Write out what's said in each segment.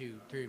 2, 3.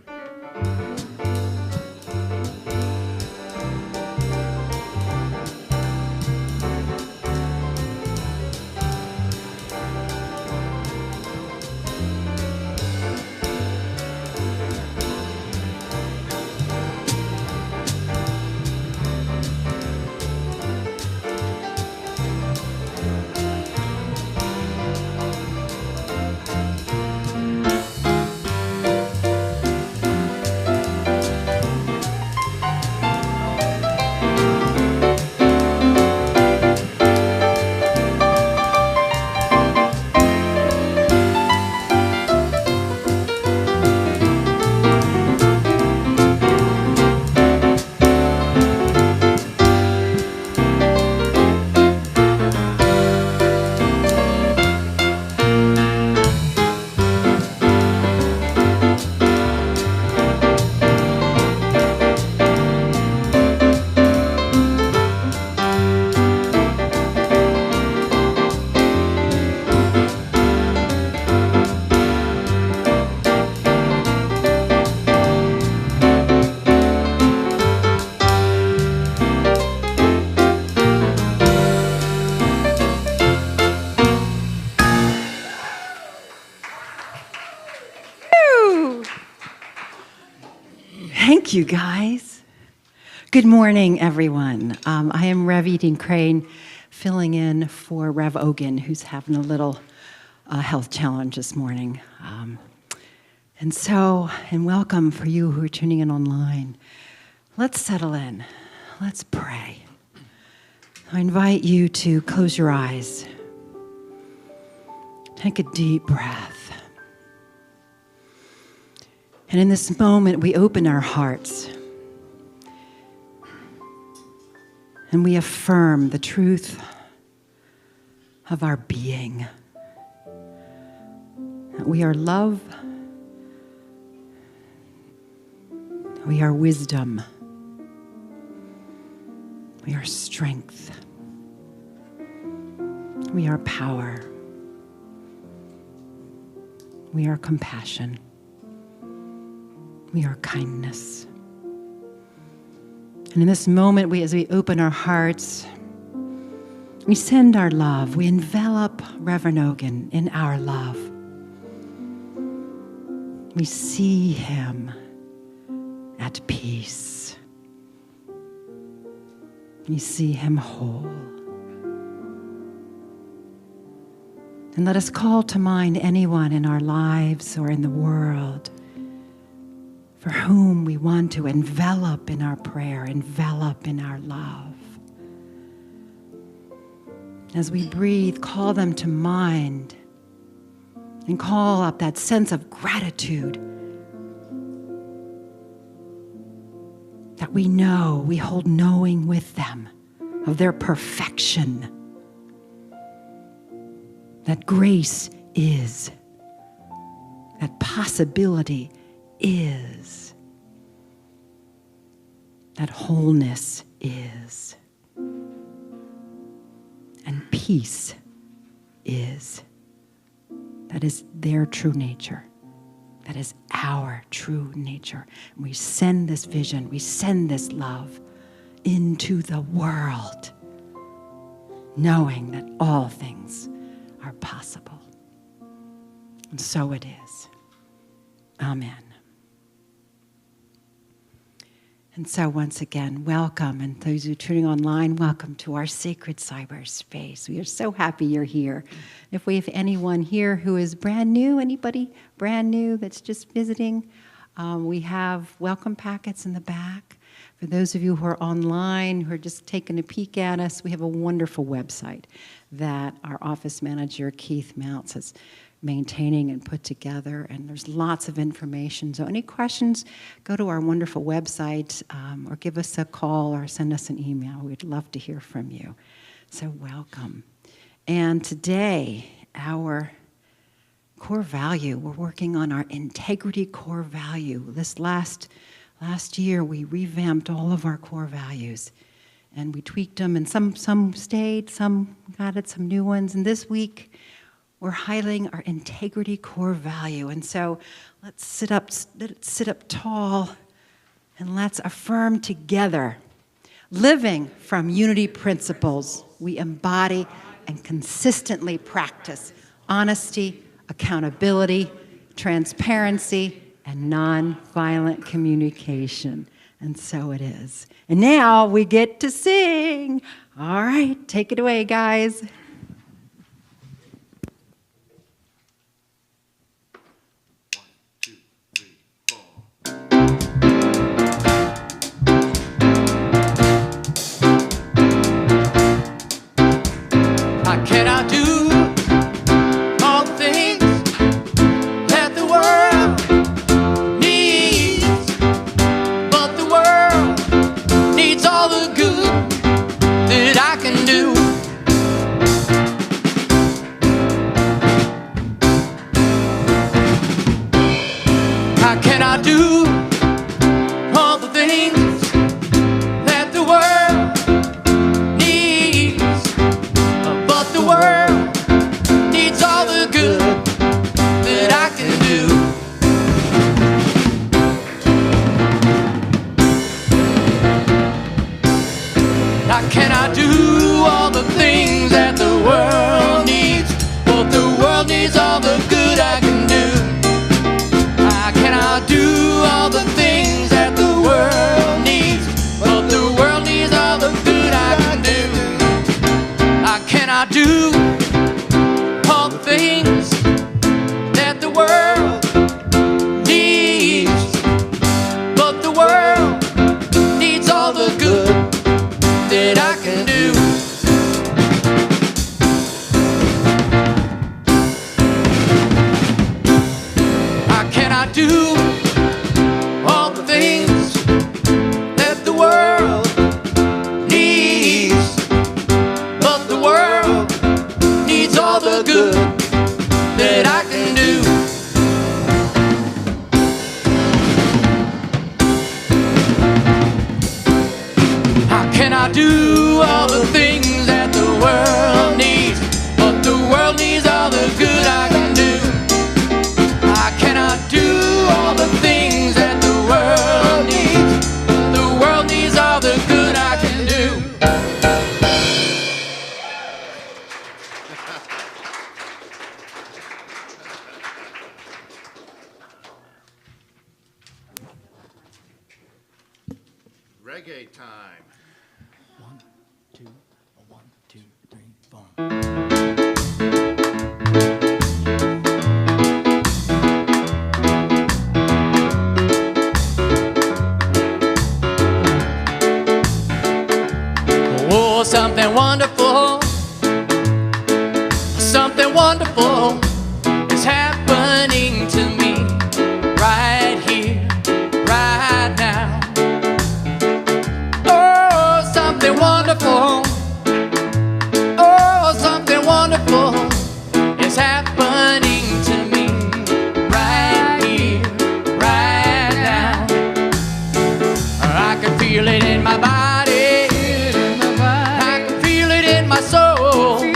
Thank you, guys. Good morning, everyone. I am Rev Edie Crane, filling in for Rev Ogan, who's having a little health challenge this morning. And welcome for you who are tuning in online. Let's settle in. Let's pray. I invite you to close your eyes. Take a deep breath. And in this moment, we open our hearts and we affirm the truth of our being. That we are love, we are wisdom, we are strength, we are power, we are compassion. We are kindness. And in this moment, as we open our hearts, we send our love. We envelop Reverend Ogan in our love. We see him at peace. We see him whole. And let us call to mind anyone in our lives or in the world for whom we want to envelop in our prayer, envelop in our love. As we breathe, call them to mind and call up that sense of gratitude that we know, we hold knowing with them of their perfection, that grace is, that possibility is, that wholeness is, and peace is. That is their true nature. That is our true nature. And we send this vision, we send this love into the world, knowing that all things are possible. And so it is. Amen. And so once again, welcome. And those who are tuning online, welcome to our sacred cyberspace. We are so happy you're here. If we have anyone here who is brand new, anybody brand new that's just visiting, we have welcome packets in the back. For those of you who are online, who are just taking a peek at us, we have a wonderful website that our office manager, Keith Mounts, is maintaining and put together, and there's lots of information. So any questions, go to our wonderful website or give us a call or send us an email. We'd love to hear from you. So welcome. And today, our core value, we're working on our integrity core value. This last year, we revamped all of our core values, and we tweaked them, and some stayed, some added some new ones. And this week, we're highlighting our integrity core value. And so let's sit up tall, and let's affirm together. Living from unity principles, we embody and consistently practice honesty, accountability, transparency, and nonviolent communication. And so it is. And now we get to sing. All right, take it away, guys. How can I do all the things that the world needs? But the world needs all the good that I can do. How can I do all the things that the world needs? But the world needs all the good that I can do. How can I do all the things that the world needs? But the world needs all the good I can do. How can I do all the things that the world needs? But the world needs all the good I can do. How can I do all the things that the world needs? But the world needs all the good that I can do. How can I do all the things that the world needs? But the world needs all the good that I can do. How can I do all the things that the world needs? But the world needs all the good I can do. How can I do all the things that the world needs? The world needs all the good I can do. Reggae time. 1, 2, 1, 2, 3, 4. Oh, something wonderful, something wonderful is happening to me right here, right now. Oh, something wonderful, oh, something wonderful is happening to me right here, right now. I can feel it in my body. I can feel it in my soul. Can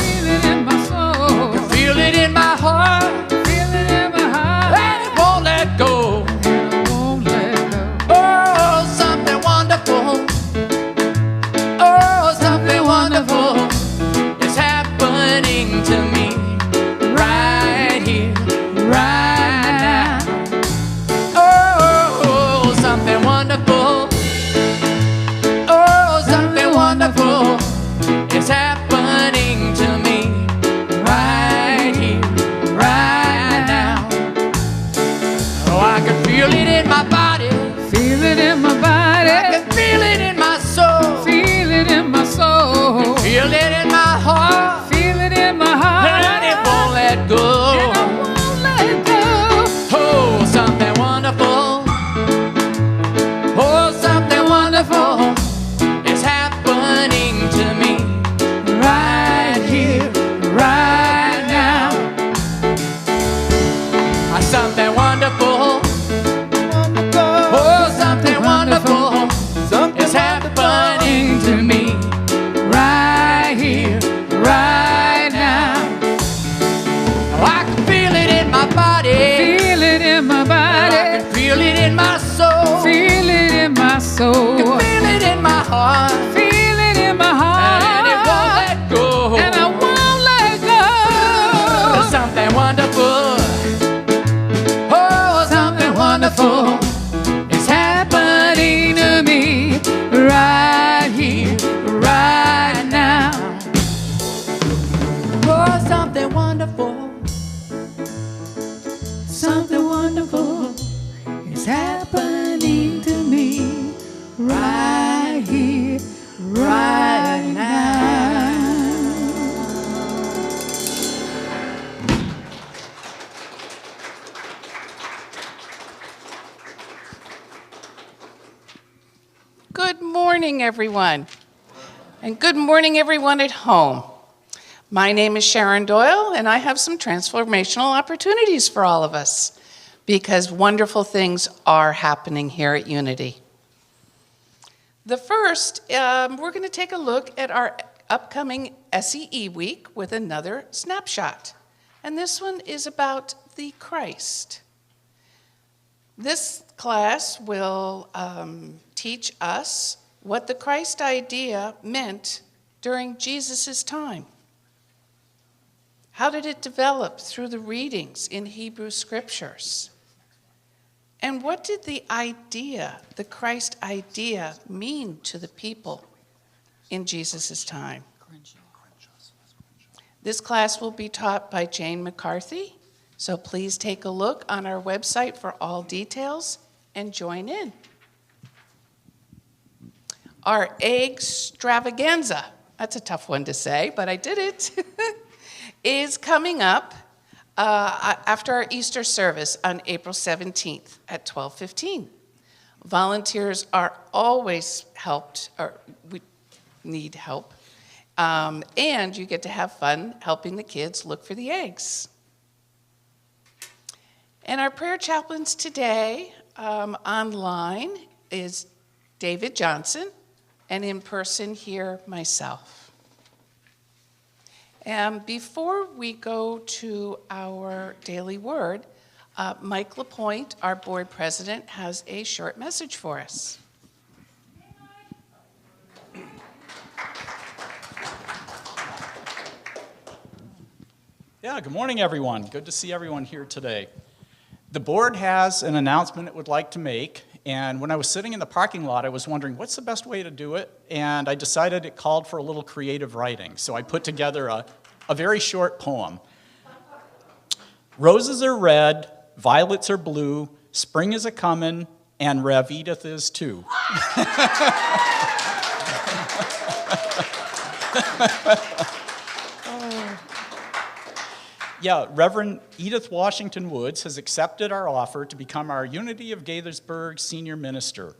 feel it in my heart. And it won't let go. Oh, something wonderful. Oh, something wonderful. soul. Can feel it in my heart. Feel it in my heart. And it won't let go. And I won't let go. Something wonderful. Oh, something wonderful is happening to me right here, right now. Oh, something wonderful. Something wonderful is happening to me right here, right now. Good morning, everyone. And good morning, everyone at home. My name is Sharon Doyle, and I have some transformational opportunities for all of us because wonderful things are happening here at Unity. The first, we're going to take a look at our upcoming SEE week with another snapshot. And this one is about the Christ. This class will teach us what the Christ idea meant during Jesus' time. How did it develop through the readings in Hebrew scriptures? And what did the idea, the Christ idea, mean to the people in Jesus' time? This class will be taught by Jane McCarthy, so please take a look on our website for all details and join in. Our extravaganza, that's a tough one to say, but I did it, is coming up after our Easter service on April 17th at 12:15. Volunteers are always helped, or we need help, and you get to have fun helping the kids look for the eggs. And our prayer chaplains today online is David Johnson, and in person here, myself. And before we go to our daily word, Mike LaPointe, our board president, has a short message for us. Yeah, good morning, everyone. Good to see everyone here today. The board has an announcement it would like to make, and when I was sitting in the parking lot, I was wondering, what's the best way to do it? And I decided it called for a little creative writing, so I put together a very short poem. Roses are red, violets are blue, spring is a-comin', and Rev Edith is too. Yeah, Reverend Edith Washington Woods has accepted our offer to become our Unity of Gaithersburg senior minister.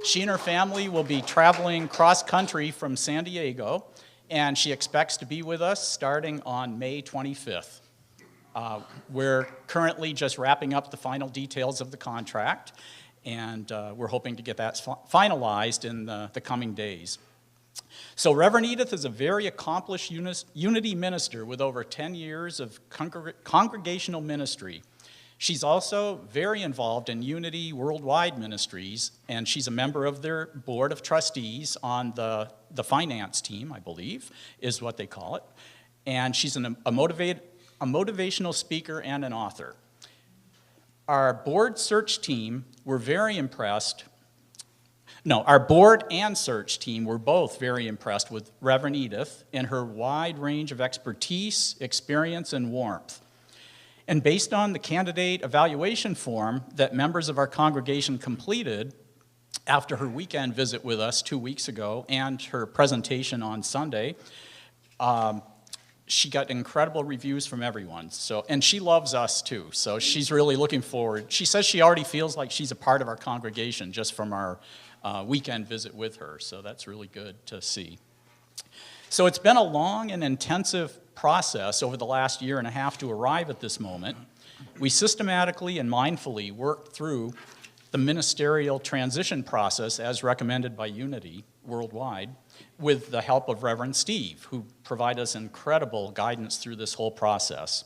She and her family will be traveling cross-country from San Diego, and she expects to be with us starting on May 25th. We're currently just wrapping up the final details of the contract, and we're hoping to get that finalized in the coming days. So Reverend Edith is a very accomplished Unity minister with over 10 years of congregational ministry. She's also very involved in Unity Worldwide Ministries, and she's a member of their board of trustees on the finance team, I believe, is what they call it. And she's a motivational speaker and an author. Our board search team were very impressed. No, our board and search team were both very impressed with Reverend Edith and her wide range of expertise, experience, and warmth. And based on the candidate evaluation form that members of our congregation completed after her weekend visit with us 2 weeks ago and her presentation on Sunday, she got incredible reviews from everyone. And she loves us too, so she's really looking forward. She says she already feels like she's a part of our congregation just from our weekend visit with her, so that's really good to see. So it's been a long and intensive process over the last year and a half to arrive at this moment. We systematically and mindfully worked through the ministerial transition process as recommended by Unity Worldwide with the help of Reverend Steve, who provided us incredible guidance through this whole process.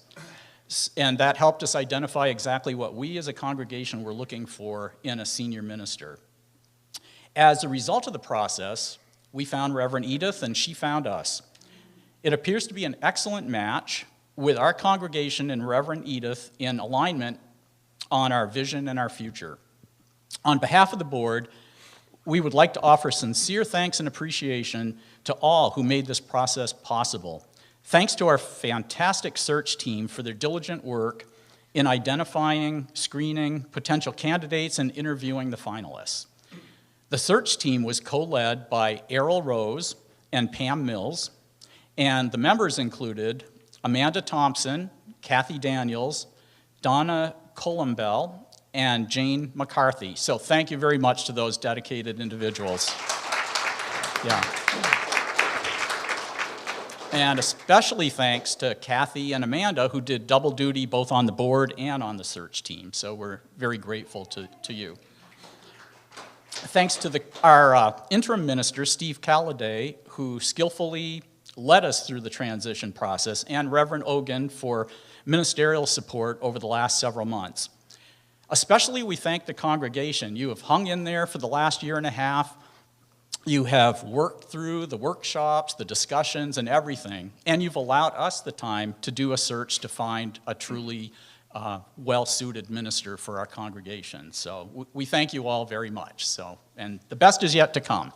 And that helped us identify exactly what we as a congregation were looking for in a senior minister. As a result of the process, we found Reverend Edith and she found us. It appears to be an excellent match with our congregation and Reverend Edith in alignment on our vision and our future. On behalf of the board, we would like to offer sincere thanks and appreciation to all who made this process possible. Thanks to our fantastic search team for their diligent work in identifying, screening potential candidates, and interviewing the finalists. The search team was co-led by Errol Rose and Pam Mills, and the members included Amanda Thompson, Kathy Daniels, Donna Columbell, and Jane McCarthy. So thank you very much to those dedicated individuals. Yeah. And especially thanks to Kathy and Amanda, who did double duty both on the board and on the search team. So we're very grateful to you. Thanks to our interim minister, Steve Calladay, who skillfully led us through the transition process, and Reverend Ogan for ministerial support over the last several months. Especially we thank the congregation. You have hung in there for the last year and a half. You have worked through the workshops, the discussions, and everything, and you've allowed us the time to do a search to find a truly well-suited minister for our congregation. So we thank you all very much. So, and the best is yet to come.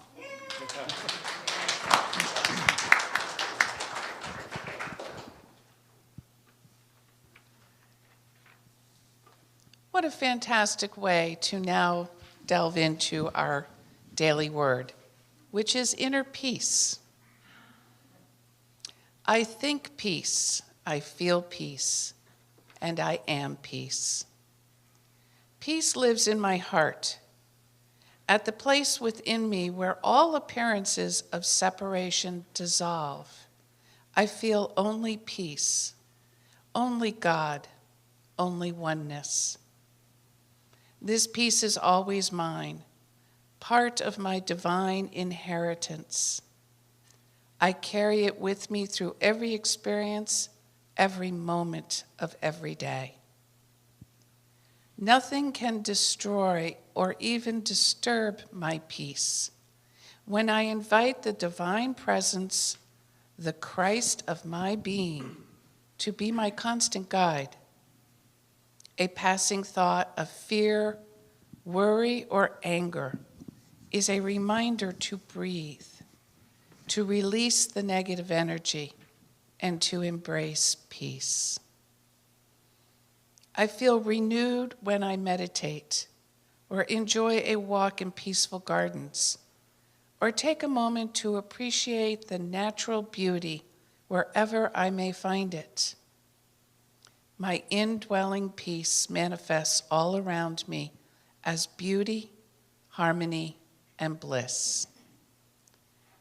What a fantastic way to now delve into our daily word, which is inner peace. I think peace, I feel peace, and I am peace. Peace lives in my heart, at the place within me where all appearances of separation dissolve. I feel only peace, only God, only oneness. This peace is always mine, part of my divine inheritance. I carry it with me through every experience, every moment of every day. Nothing can destroy or even disturb my peace when I invite the divine presence, the Christ of my being, to be my constant guide. A passing thought of fear, worry, or anger is a reminder to breathe, to release the negative energy, and to embrace peace. I feel renewed when I meditate, or enjoy a walk in peaceful gardens, or take a moment to appreciate the natural beauty wherever I may find it. My indwelling peace manifests all around me as beauty, harmony, and bliss.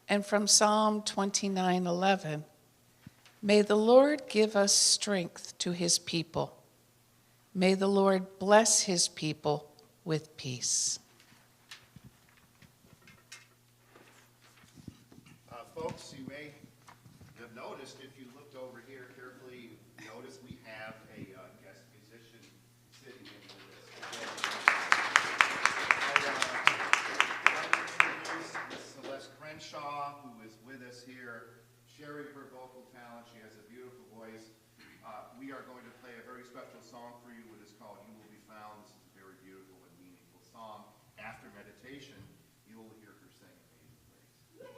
And from Psalm 29:11, may the Lord give us strength to his people. May the Lord bless his people with peace. Folks, you may have noticed, if you looked over here carefully, you noticed we have a guest musician sitting in with us today. I'd like to introduce Miss Celeste Crenshaw, who is with us here, sharing her vocal talent. She has a beautiful voice. We are going to play a very special song for you. It is called You Will Be Found. This is a very beautiful and meaningful song. After meditation, you will hear her sing Amazing Grace.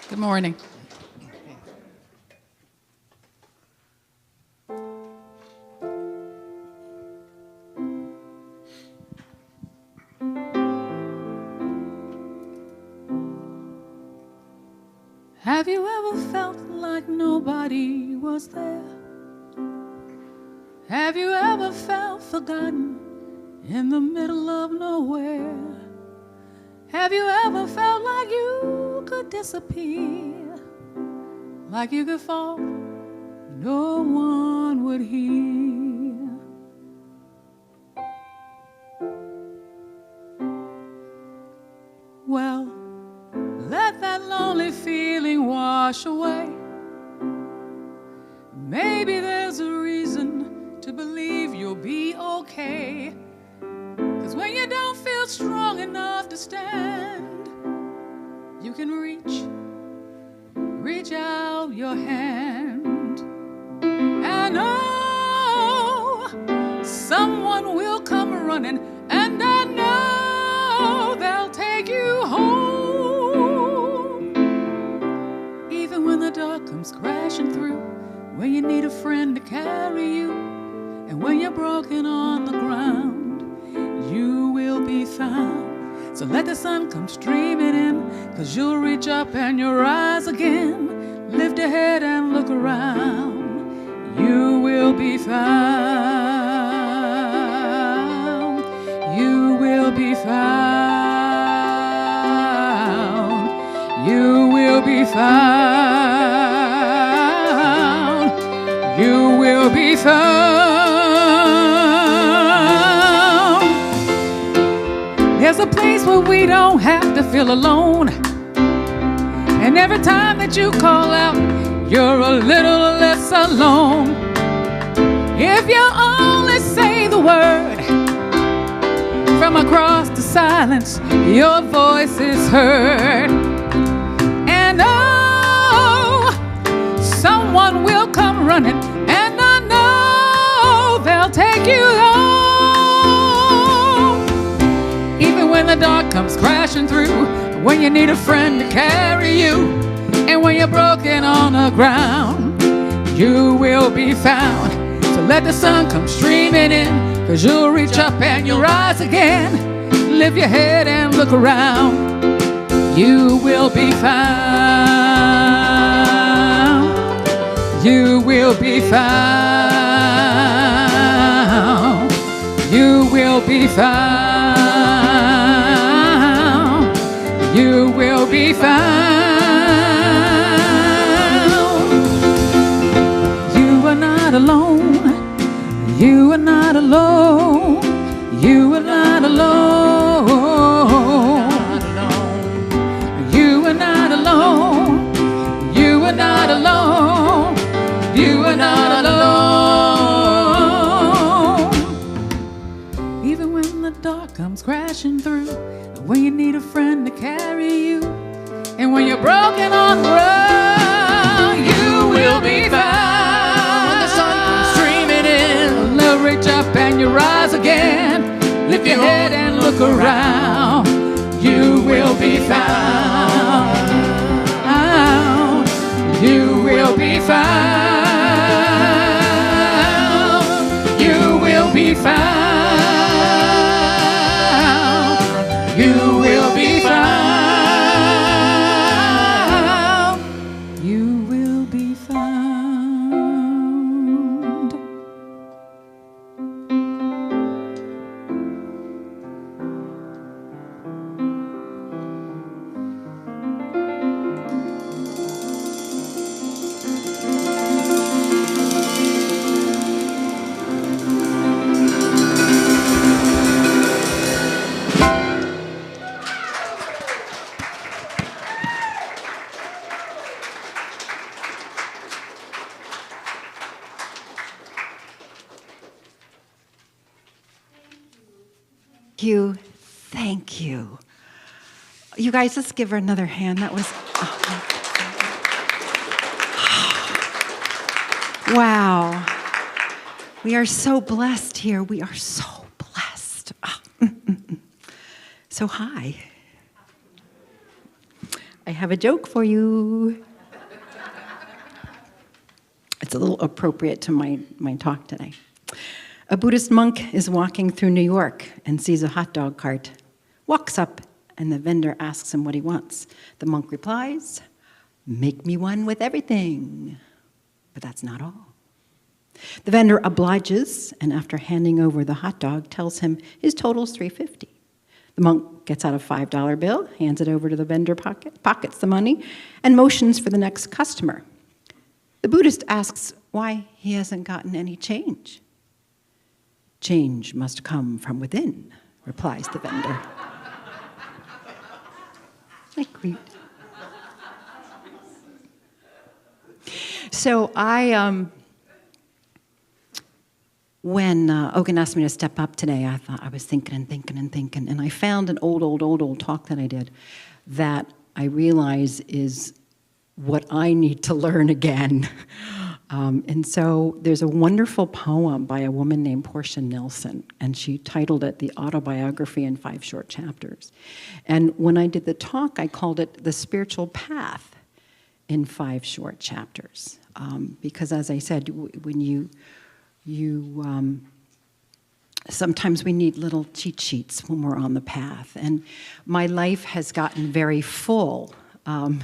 Good morning. Have you ever felt like nobody was there? Have you ever felt forgotten in the middle of nowhere? Have you ever felt like you could disappear, like you could fall, no one would hear? Well, let that lonely feeling wash away. Maybe there's a reason to believe you'll be okay. 'Cause when you don't feel strong, can understand, you can reach out your hand, and oh, someone will come running, and I know they'll take you home. Even when the dark comes crashing through, when you need a friend to carry you, and when you're broken on the ground, you will be found. So let the sun come streaming in, 'cause you'll reach up and you'll rise again. Lift your head and look around. You will be found. You will be found. You will be found. You will be found. There's a place where we don't have to feel alone. And every time that you call out, you're a little less alone. If you only say the word, from across the silence, your voice is heard. And oh, someone will come running, and I know they'll take you home. Even when the dark comes crashing through, when you need a friend to carry you, and when you're broken on the ground, you will be found. So let the sun come streaming in, 'cause you'll reach up and you'll rise again. Lift your head and look around. You will be found. You will be found. You will be found. You will be found. You are not alone. You are not alone. You are not alone. You are not alone. You are not alone. You are not alone. Even when the dark comes crashing through, when you need a friend to carry you, and when you're broken on the ground, you will be found. When the sun comes streaming in, They'll reach up and you rise again. Lift your head and look around. You will be found. You will be found. You will be found. You will be found. You will be found. Thank you. You guys, let's give her another hand. That was, wow. We are so blessed here. We are so blessed. So hi. I have a joke for you. It's a little appropriate to my talk today. A Buddhist monk is walking through New York and sees a hot dog cart. Walks up, and the vendor asks him what he wants. The monk replies, "Make me one with everything." But that's not all. The vendor obliges, and after handing over the hot dog, tells him his total's $3.50. The monk gets out a $5 bill, hands it over to the vendor, pockets the money, and motions for the next customer. The Buddhist asks why he hasn't gotten any change. "Change must come from within," replies the vendor. Like so when Ogun asked me to step up today, I was thinking and thinking and thinking, and I found an old talk that I did that I realize is what I need to learn again. And so there's a wonderful poem by a woman named Portia Nilsson, and she titled it The Autobiography in 5 Short Chapters. And when I did the talk, I called it The Spiritual Path in 5 Short Chapters. Because as I said, when you sometimes we need little cheat sheets when we're on the path. And my life has gotten very full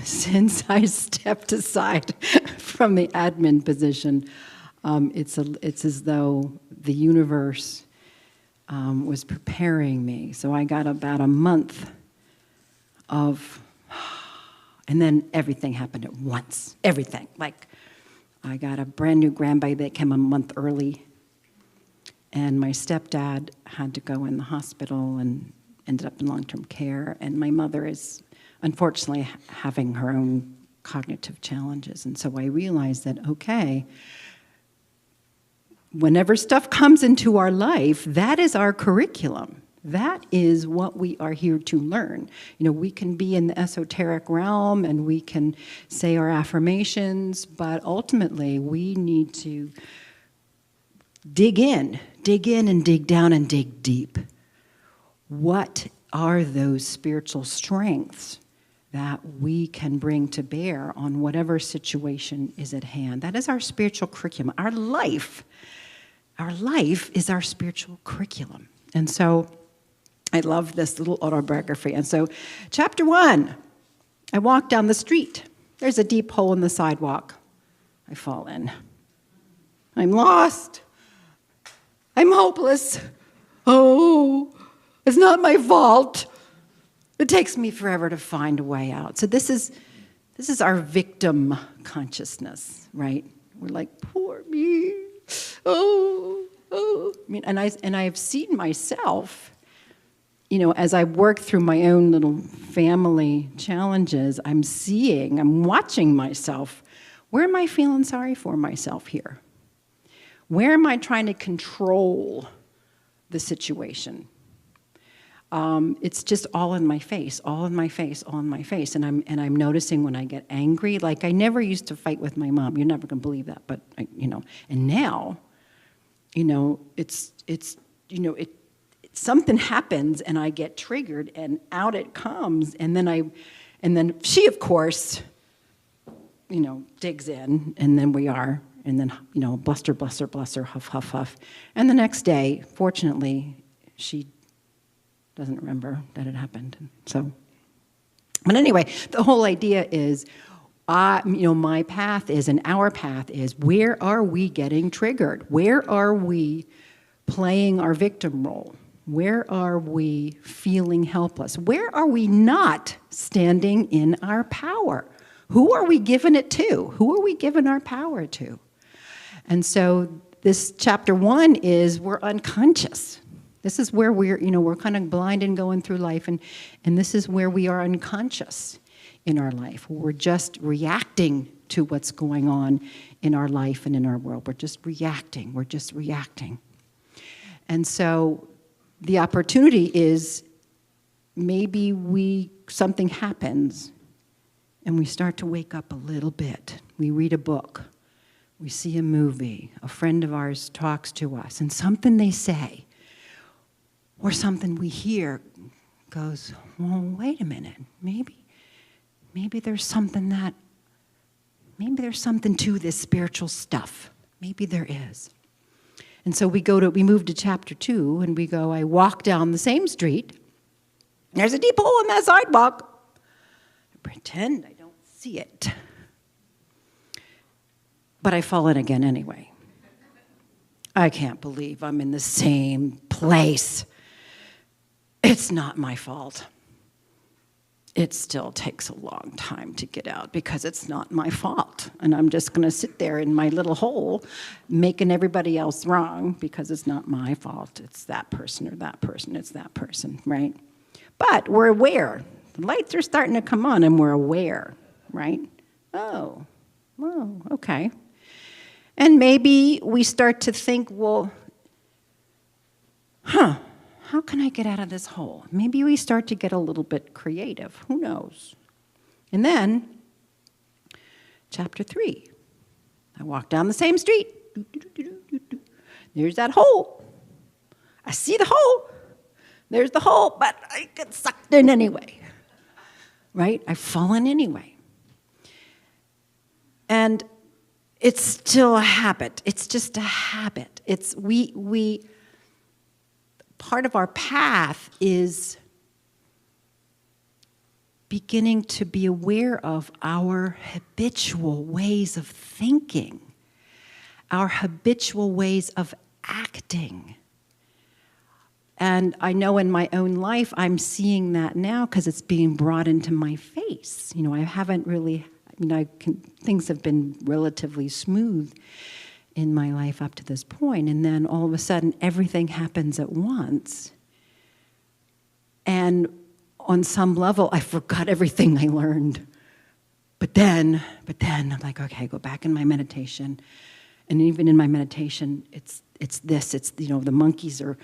since I stepped aside from the admin position. It's as though the universe was preparing me. So I got about a month of, and then everything happened at once. Everything. Like, I got a brand new grandbaby that came a month early, and my stepdad had to go in the hospital and ended up in long-term care, and my mother is unfortunately having her own cognitive challenges. And so I realized that, okay, whenever stuff comes into our life, that is our curriculum. That is what we are here to learn. You know, we can be in the esoteric realm and we can say our affirmations, but ultimately we need to dig in and dig down and dig deep. What are those spiritual strengths that we can bring to bear on whatever situation is at hand? That is our spiritual curriculum. Our life is our spiritual curriculum. And so I love this little autobiography. And so chapter 1, I walk down the street. There's a deep hole in the sidewalk. I fall in. I'm lost. I'm hopeless. Oh, it's not my fault. It takes me forever to find a way out. So this is our victim consciousness, right? We're like, poor me. Oh. I mean, and I've seen myself, you know, as I work through my own little family challenges, I'm watching myself. Where am I feeling sorry for myself here? Where am I trying to control the situation? It's just all in my face, all in my face, all in my face. And I'm noticing when I get angry, like I never used to fight with my mom. You're never gonna believe that, but and now, something happens and I get triggered and out it comes, and then she, of course, digs in, and then we are, and then, bluster, huff, huff, huff. And the next day, fortunately, she doesn't remember that it happened. So, but anyway, the whole idea is, my path is, and our path is, where are we getting triggered? Where are we playing our victim role? Where are we feeling helpless? Where are we not standing in our power? Who are we giving it to? Who are we giving our power to? And so this chapter 1 is we're unconscious. This is where we're kind of blind and going through life, and this is where we are unconscious in our life. We're just reacting to what's going on in our life and in our world. We're just reacting. And so the opportunity is maybe something happens and we start to wake up a little bit. We read a book. We see a movie. A friend of ours talks to us, and something they say or something we hear goes, well, wait a minute. Maybe there's something to this spiritual stuff. Maybe there is. And so we move to chapter 2, and I walk down the same street. There's a deep hole in that sidewalk. I pretend I don't see it. But I fall in again anyway. I can't believe I'm in the same place. It's not my fault. It still takes a long time to get out because it's not my fault. And I'm just going to sit there in my little hole making everybody else wrong because it's not my fault. It's that person or that person. It's that person, right? But we're aware. The lights are starting to come on and we're aware, right? Oh, okay. And maybe we start to think, well, how can I get out of this hole? Maybe we start to get a little bit creative. Who knows? And then, chapter 3. I walk down the same street. There's that hole. I see the hole. There's the hole, but I get sucked in anyway. Right? I've fallen anyway. And it's still a habit. It's just a habit. It's we part of our path is beginning to be aware of our habitual ways of thinking, our habitual ways of acting. And I know in my own life, I'm seeing that now because it's being brought into my face. You know, I haven't really, things have been relatively smooth in my life up to this point. And then all of a sudden, everything happens at once. And on some level, I forgot everything I learned. But then I'm like, okay, go back in my meditation. And even in my meditation, it's the monkeys are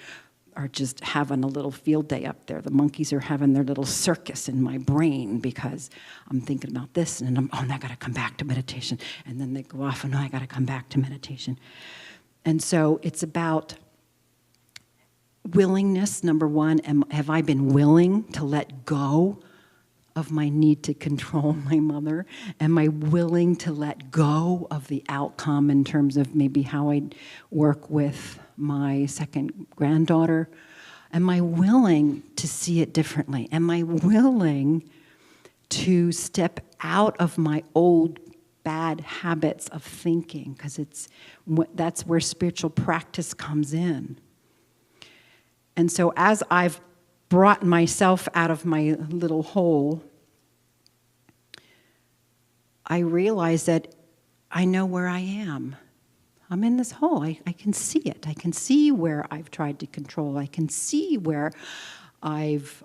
just having a little field day up there. The monkeys are having their little circus in my brain because I'm thinking about this, and I got to come back to meditation. And then they go off, and I got to come back to meditation. And so it's about willingness, number one. Have I been willing to let go of my need to control my mother? Am I willing to let go of the outcome in terms of maybe how I work with my second granddaughter? Am I willing to see it differently? Am I willing to step out of my old bad habits of thinking? Because that's where spiritual practice comes in. And so as I've brought myself out of my little hole, I realize that I know where I am. I'm in this hole. I can see it. I can see where I've tried to control. I can see where I've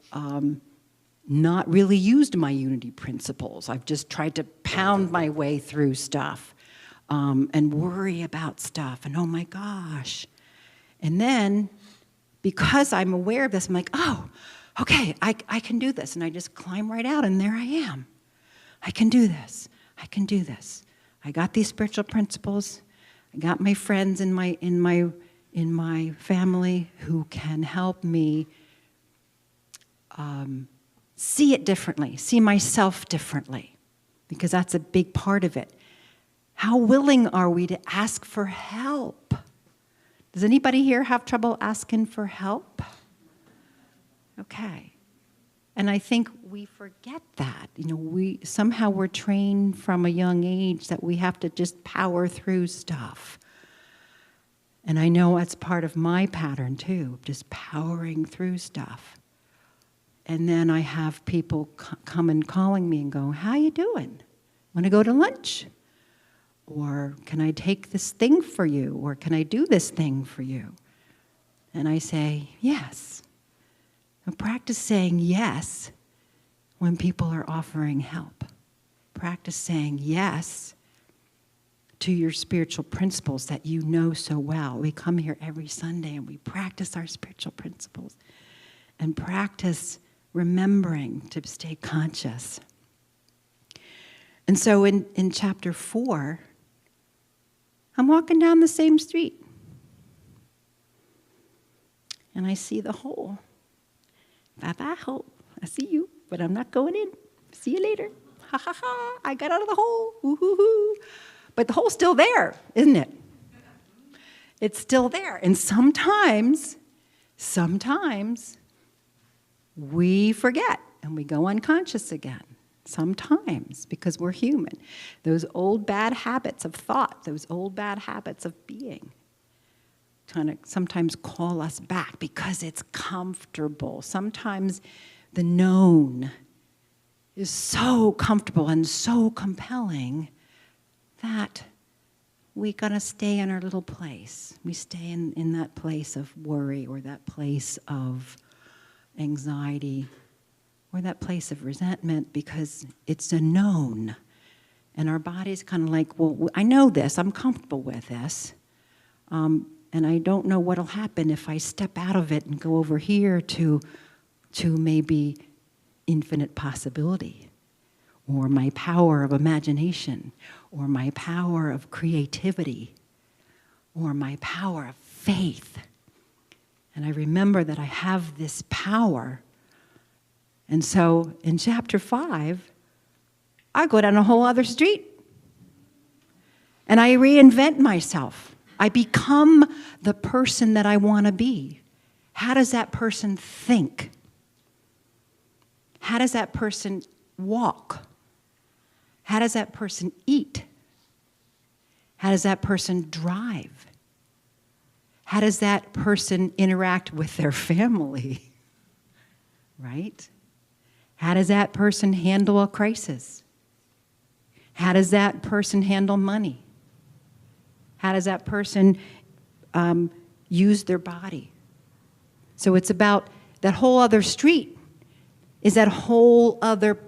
not really used my unity principles. I've just tried to pound my way through stuff and worry about stuff. And oh my gosh. And then, because I'm aware of this, I'm like, oh, okay, I can do this. And I just climb right out, and there I am. I can do this. I can do this. I got these spiritual principles. I got my friends in my family who can help me see it differently, see myself differently, because that's a big part of it. How willing are we to ask for help? Does anybody here have trouble asking for help? Okay. And I think we forget that. We're trained from a young age that we have to just power through stuff. And I know that's part of my pattern too, just powering through stuff. And then I have people come and calling me and go, how you doing? Want to go to lunch? Or can I take this thing for you? Or can I do this thing for you? And I say, yes. And practice saying yes when people are offering help. Practice saying yes to your spiritual principles that you know so well. We come here every Sunday and we practice our spiritual principles and practice remembering to stay conscious. And so in chapter 4, I'm walking down the same street and I see the hole. Bye-bye, hole. I see you, but I'm not going in. See you later. Ha, ha, ha. I got out of the hole. Ooh-hoo-hoo. But the hole's still there, isn't it? It's still there. And sometimes we forget and we go unconscious again. Sometimes, because we're human. Those old bad habits of thought, those old bad habits of being, trying to sometimes call us back because it's comfortable. Sometimes the known is so comfortable and so compelling that we gotta stay in our little place. We stay in that place of worry or that place of anxiety or that place of resentment because it's a known. And our body's kind of like, well, I know this, I'm comfortable with this. And I don't know what'll happen if I step out of it and go over here to maybe infinite possibility, or my power of imagination, or my power of creativity, or my power of faith. And I remember that I have this power. And so in chapter 5, I go down a whole other street. And I reinvent myself. I become the person that I want to be. How does that person think? How does that person walk? How does that person eat? How does that person drive? How does that person interact with their family? Right? How does that person handle a crisis? How does that person handle money? How does that person use their body? So it's about that whole other street, is that whole other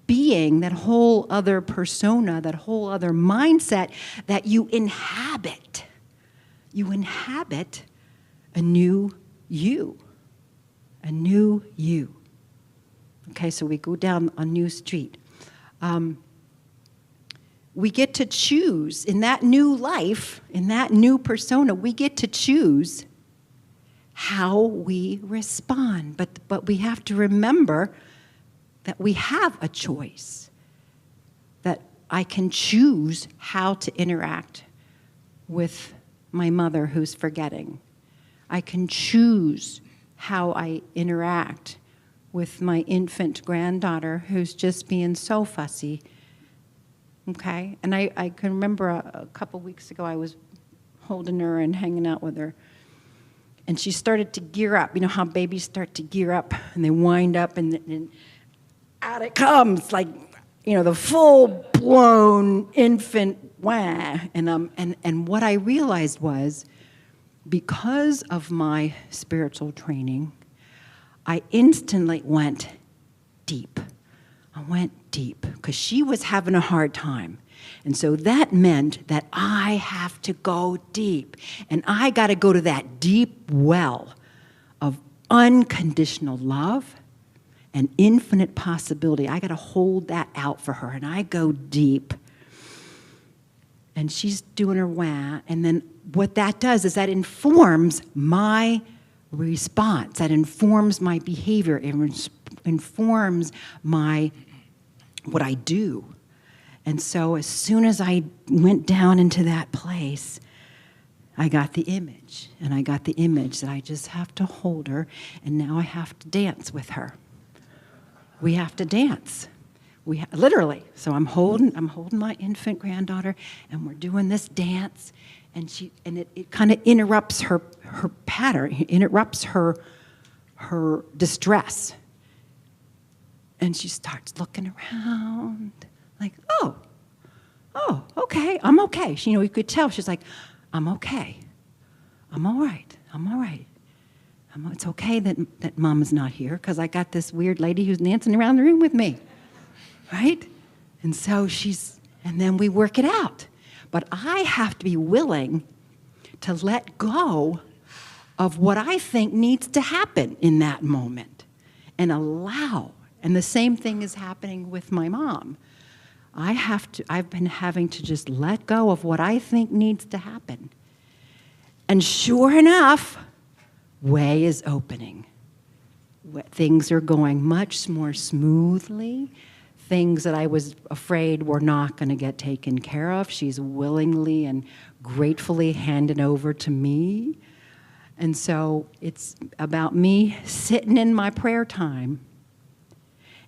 being, that whole other persona, that whole other mindset that you inhabit. You inhabit a new you. A new you. Okay, so we go down a new street. We get to choose in that new life, in that new persona, we get to choose how we respond. But we have to remember that we have a choice, that I can choose how to interact with my mother who's forgetting. I can choose how I interact with my infant granddaughter who's just being so fussy. Okay? And I can remember a couple weeks ago I was holding her and hanging out with her. And she started to gear up. You know how babies start to gear up and they wind up and out it comes, like, you know, the full-blown infant wah. And what I realized was, because of my spiritual training, I instantly went deep. I went deep because she was having a hard time. And so that meant that I have to go deep. And I got to go to that deep well of unconditional love and infinite possibility. I got to hold that out for her. And I go deep. And she's doing her wah. And then what that does is that informs my response. That informs my behavior. It informs what I do. And so as soon as I went down into that place, I got the image. And I got the image that I just have to hold her, and now I have to dance with her. We have to dance. Literally. So I'm holding my infant granddaughter, and we're doing this dance, and it kind of interrupts her pattern, it interrupts her distress. And she starts looking around like, oh, okay, I'm okay. You could tell she's like, I'm okay. I'm all right. It's okay that Mama's not here because I got this weird lady who's dancing around the room with me, right? And so and then we work it out. But I have to be willing to let go of what I think needs to happen in that moment and allow. And the same thing is happening with my mom. I've been having to just let go of what I think needs to happen. And sure enough, way is opening. Things are going much more smoothly. Things that I was afraid were not going to get taken care of, she's willingly and gratefully handed over to me. And so it's about me sitting in my prayer time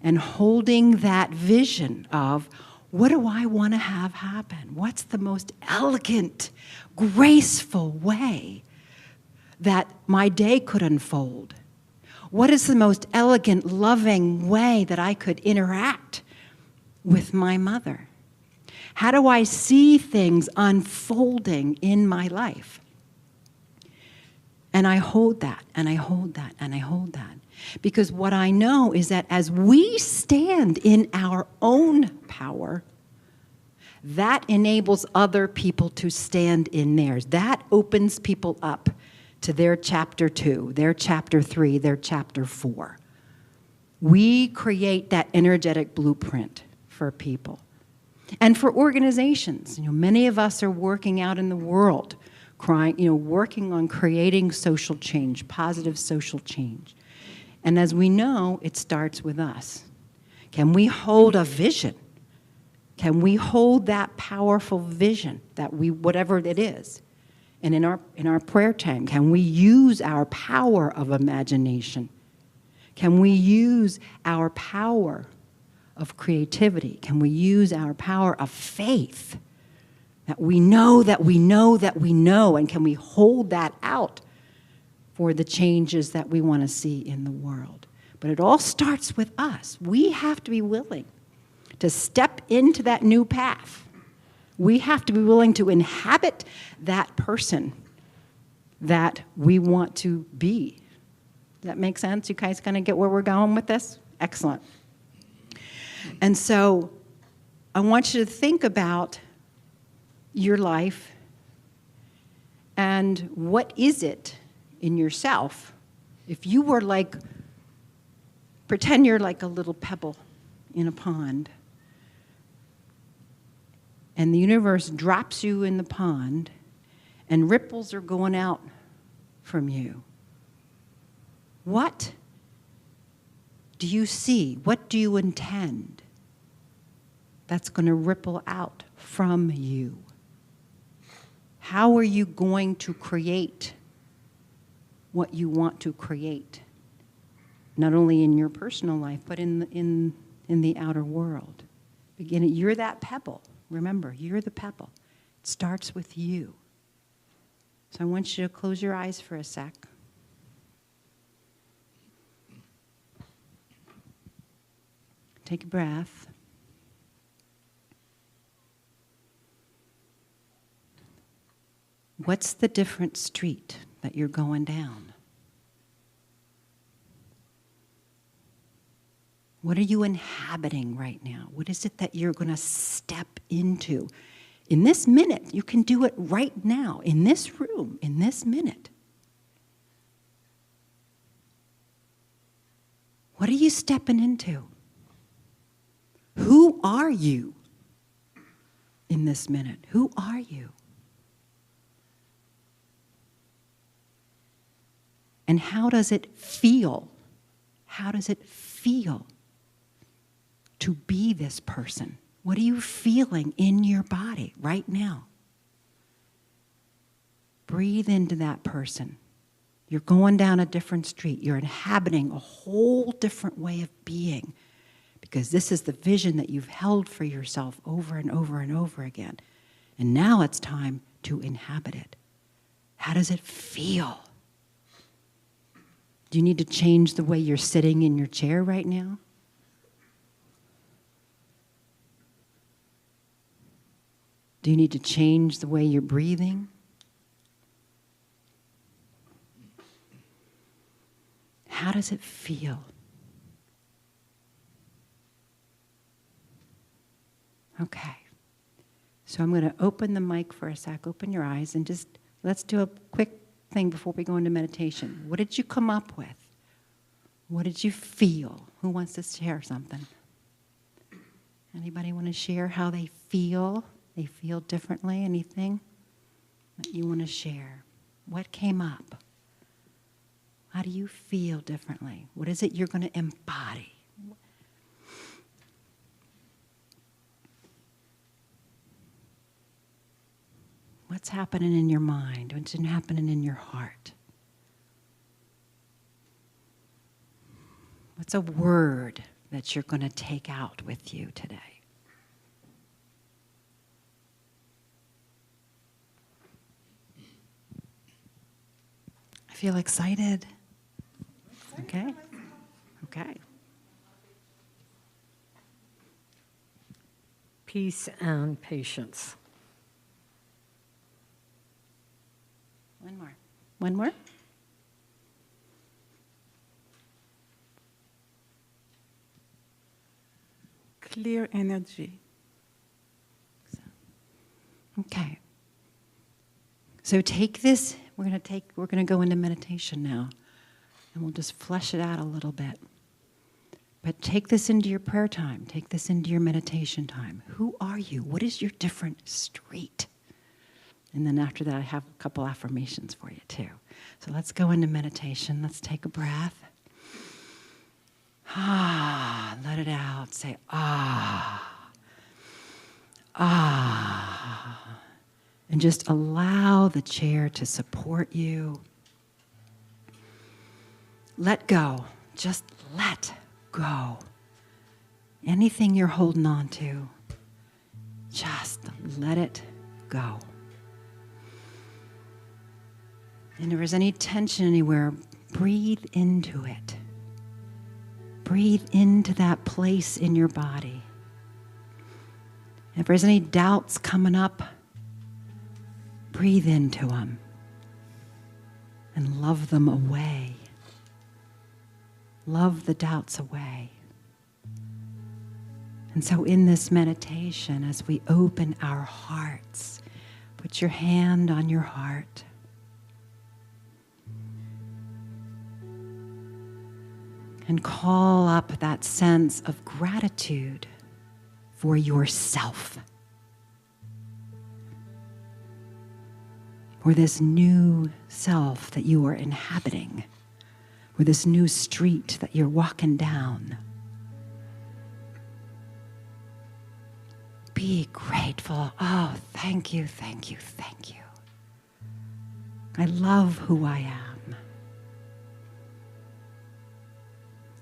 and holding that vision of, what do I want to have happen? What's the most elegant, graceful way that my day could unfold? What is the most elegant, loving way that I could interact with my mother? How do I see things unfolding in my life? And I hold that, and I hold that, and I hold that. Because what I know is that as we stand in our own power, that enables other people to stand in theirs. That opens people up to their chapter 2, their chapter 3, their chapter 4. We create that energetic blueprint for people. And for organizations, many of us are working out in the world, working on creating social change, positive social change. And as we know, it starts with us. Can we hold a vision? Can we hold that powerful vision that whatever it is? And in our prayer time, can we use our power of imagination? Can we use our power of creativity? Can we use our power of faith? That we know, that we know, that we know, and can we hold that out for the changes that we want to see in the world? But it all starts with us. We have to be willing to step into that new path. We have to be willing to inhabit that person that we want to be. Does that make sense? You guys kind of get where we're going with this? Excellent. And so I want you to think about your life and what is it in yourself. If you were pretend you're like a little pebble in a pond, and the universe drops you in the pond, and ripples are going out from you. What do you see? What do you intend that's going to ripple out from you? How are you going to create what you want to create? Not only in your personal life, but in the outer world. Again, you're that pebble. Remember, you're the pebble. It starts with you. So I want you to close your eyes for a sec. Take a breath. What's the different street that you're going down? What are you inhabiting right now? What is it that you're going to step into? In this minute, you can do it right now, in this room, in this minute. What are you stepping into? Who are you in this minute? Who are you? And how does it feel? How does it feel to be this person? What are you feeling in your body right now? Breathe into that person. You're going down a different street. You're inhabiting a whole different way of being, because this is the vision that you've held for yourself over and over and over again. And now it's time to inhabit it. How does it feel? Do you need to change the way you're sitting in your chair right now? Do you need to change the way you're breathing? How does it feel? Okay. So I'm going to open the mic for a sec. Open your eyes and just let's do a quick thing before we go into meditation. What did you come up with? What did you feel? Who wants to share something? Anybody want to share how they feel? They feel differently? Anything that you want to share? What came up? How do you feel differently? What is it you're going to embody? What's happening in your mind? What's happening in your heart? What's a word that you're going to take out with you today? I feel excited. Okay. Okay. Peace and patience. One more. One more. Clear energy. So take this, we're going to go into meditation now. And we'll just flesh it out a little bit. But take this into your prayer time. Take this into your meditation time. Who are you? What is your different street? And then after that, I have a couple affirmations for you too. So let's go into meditation. Let's take a breath. Ah, let it out. Say, ah. Ah. And just allow the chair to support you. Let go. Just let go. Anything you're holding on to, just let it go. And if there's any tension anywhere, breathe into it. Breathe into that place in your body. If there's any doubts coming up, breathe into them and love them away. Love the doubts away. And so in this meditation, as we open our hearts, put your hand on your heart. And call up that sense of gratitude for yourself. For this new self that you are inhabiting. Or this new street that you're walking down. Be grateful. Oh, thank you, thank you, thank you. I love who I am.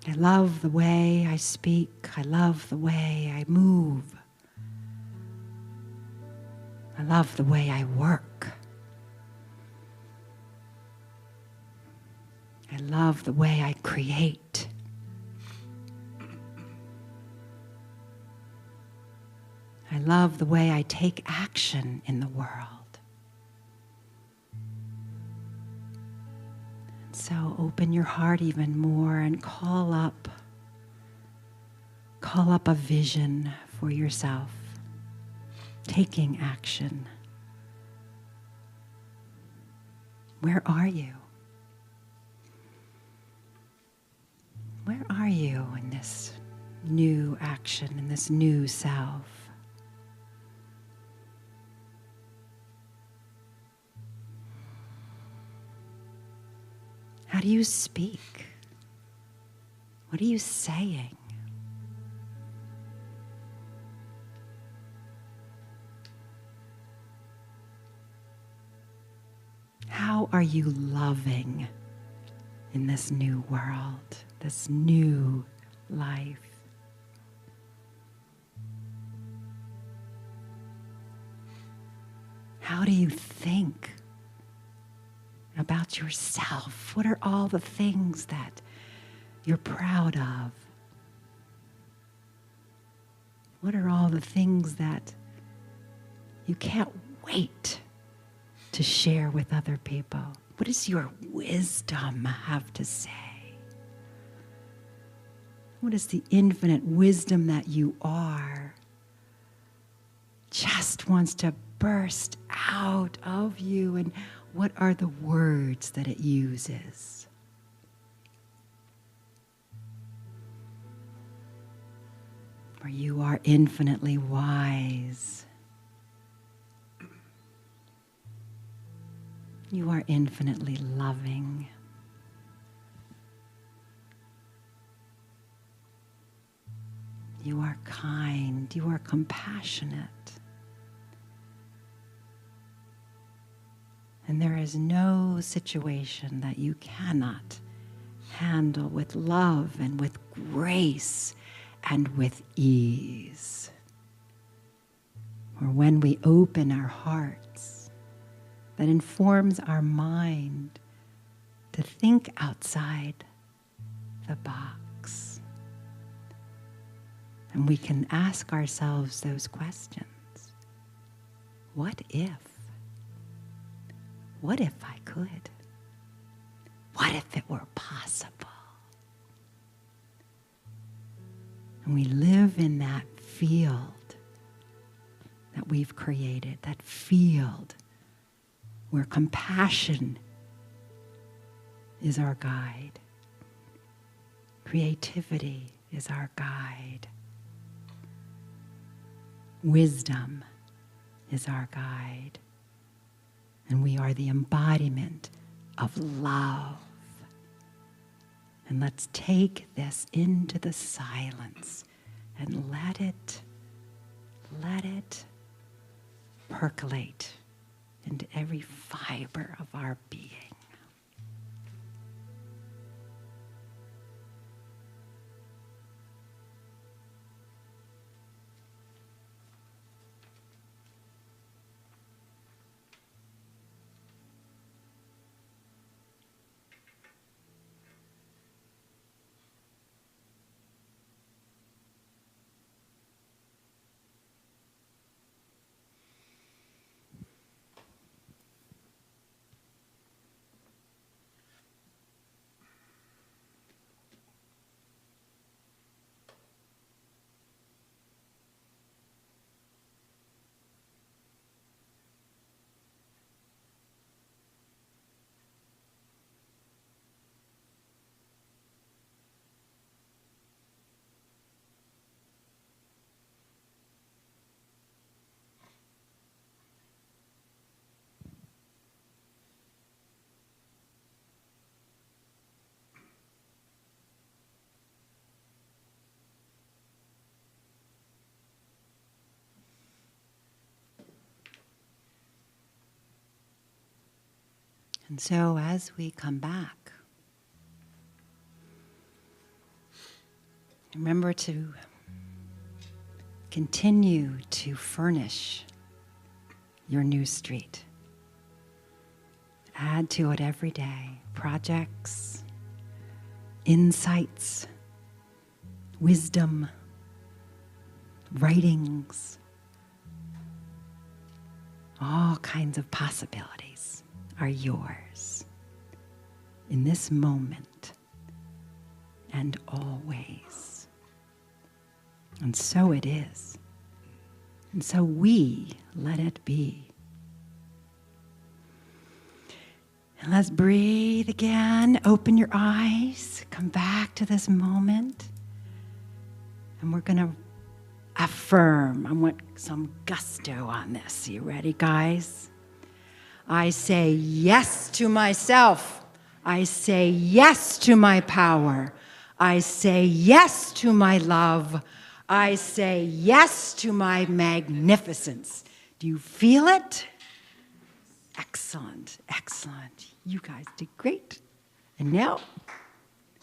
I love the way I speak. I love the way I move. I love the way I work. I love the way I create. I love the way I take action in the world. So open your heart even more and call up a vision for yourself, taking action. Where are you? Where are you in this new action, in this new self? How do you speak? What are you saying? How are you loving in this new world, this new life? How do you think about yourself? What are all the things that you're proud of? What are all the things that you can't wait to share with other people? What does your wisdom have to say? What is the infinite wisdom that you are? Just wants to burst out of you, and what are the words that it uses? For you are infinitely wise. You are infinitely loving. You are kind. You are compassionate. And there is no situation that you cannot handle with love and with grace and with ease. Or when we open our hearts, that informs our mind to think outside the box. And we can ask ourselves those questions. What if? What if I could? What if it were possible? And we live in that field that we've created, that field where compassion is our guide. Creativity is our guide. Wisdom is our guide. And we are the embodiment of love. And let's take this into the silence and let it percolate into every fiber of our being. And so as we come back, remember to continue to furnish your new street. Add to it every day projects, insights, wisdom, writings, all kinds of possibilities are yours in this moment and always. And so it is. And so we let it be. And let's breathe again. Open your eyes. Come back to this moment. And we're going to affirm. I want some gusto on this. You ready, guys? I say yes to myself. I say yes to my power. I say yes to my love. I say yes to my magnificence. Do you feel it? Excellent, excellent. You guys did great. And now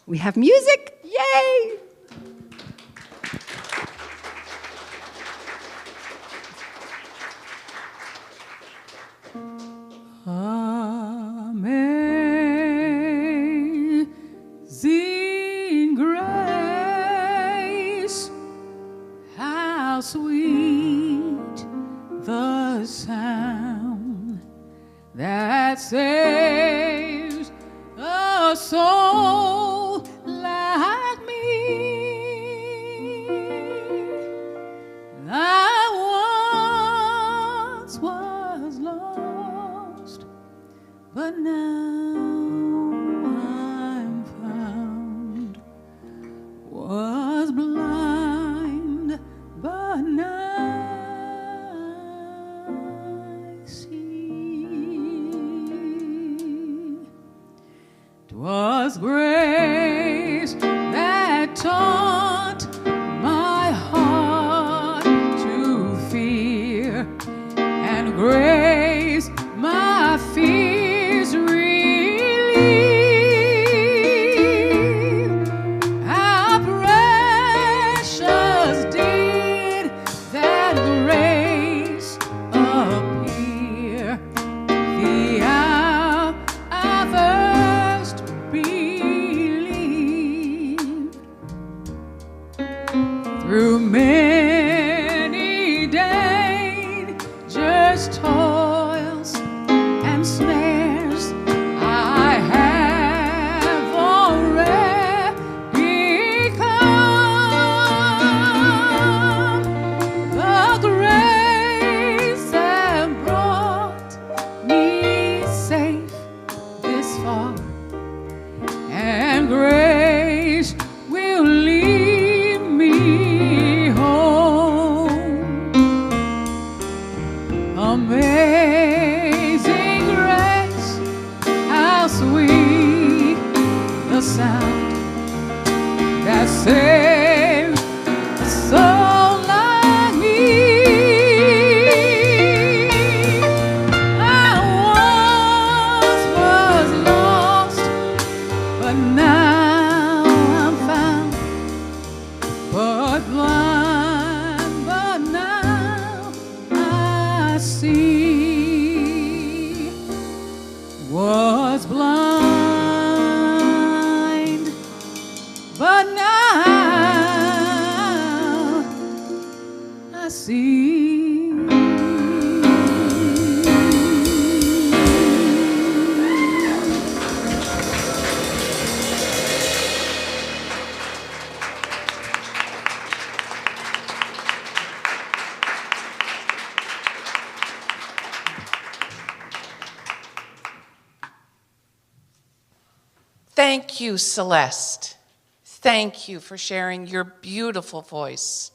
we have music. Yay! Amazing grace, how sweet the sound that saves a soul like me. I once was lost, but now I'm found. Was blind, but now I see. 'Twas grace that taught my heart to fear, and grace my fears relieve. How precious did that grace appear the hour I first believed. Through many dangers, toils, and snares, I have already come. The grace that brought me see. Thank you, Celeste. Thank you for sharing your beautiful voice.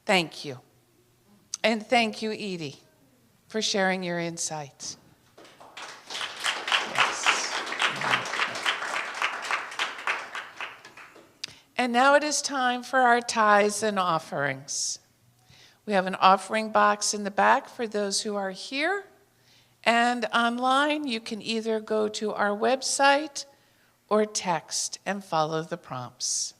Thank you. And thank you, Edie, for sharing your insights. Yes. And now it is time for our tithes and offerings. We have an offering box in the back for those who are here. And online, you can either go to our website or text and follow the prompts.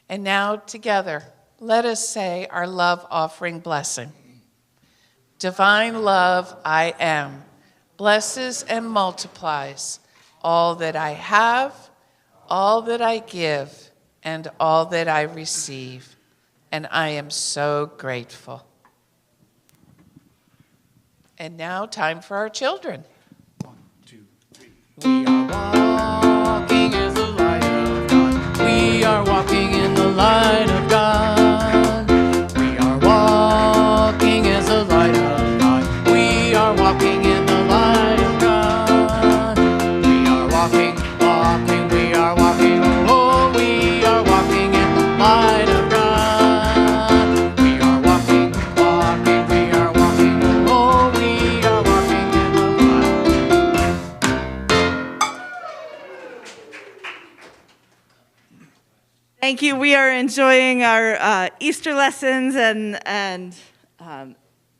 And now together, let us say our love offering blessing. Divine love I am, blesses and multiplies all that I have, all that I give, and all that I receive. And I am so grateful. And now time for our children. 1, 2, 3. We are walking as the light of God. We are walking in the light of God. We are walking as the light of God. We are walking in the light of God. We are walking, walking, we are walking. Oh, we are walking in the light of God. We are walking, walking, we are walking. Oh, we are walking in the Thank you. We are enjoying our Easter lessons and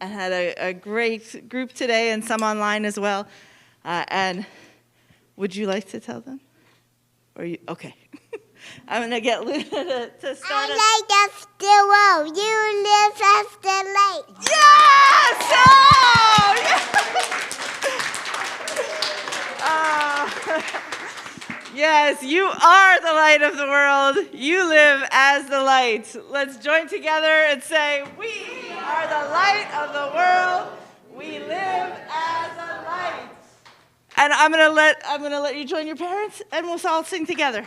had a great group today and some online as well. And would you like to tell them? Or you? Okay. I'm going to get Luna to start us. I like us the world. You live as the light. Yes! Oh, yes, you are the light of the world. You live as the light. Let's join together and say, we are the light of the world. We live as a light. And I'm gonna let you join your parents, and we'll all sing together.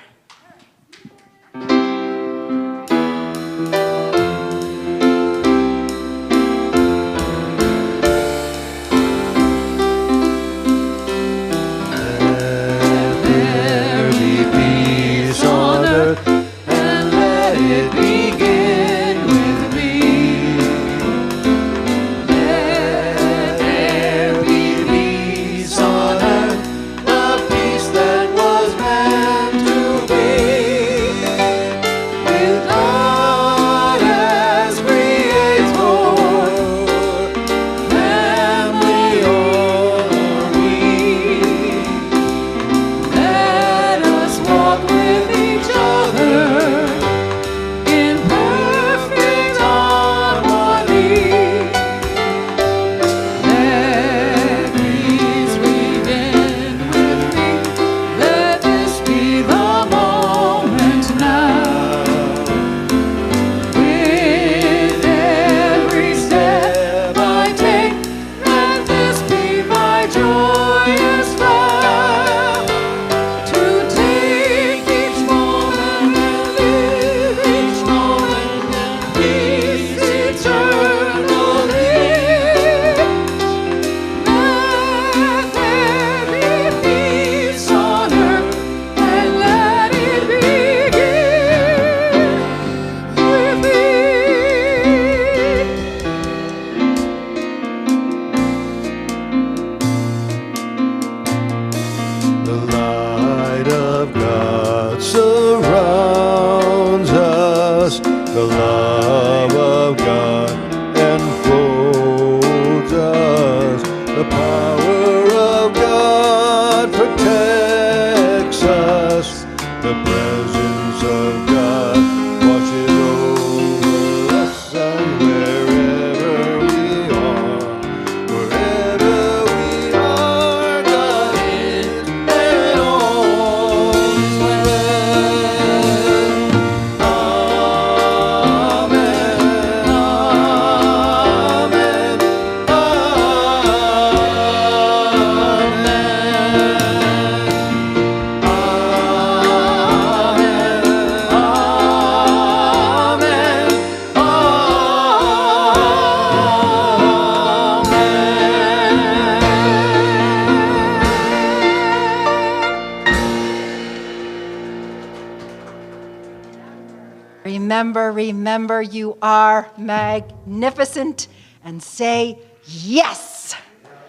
Remember, you are magnificent, and say yes.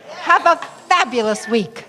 Have a fabulous week.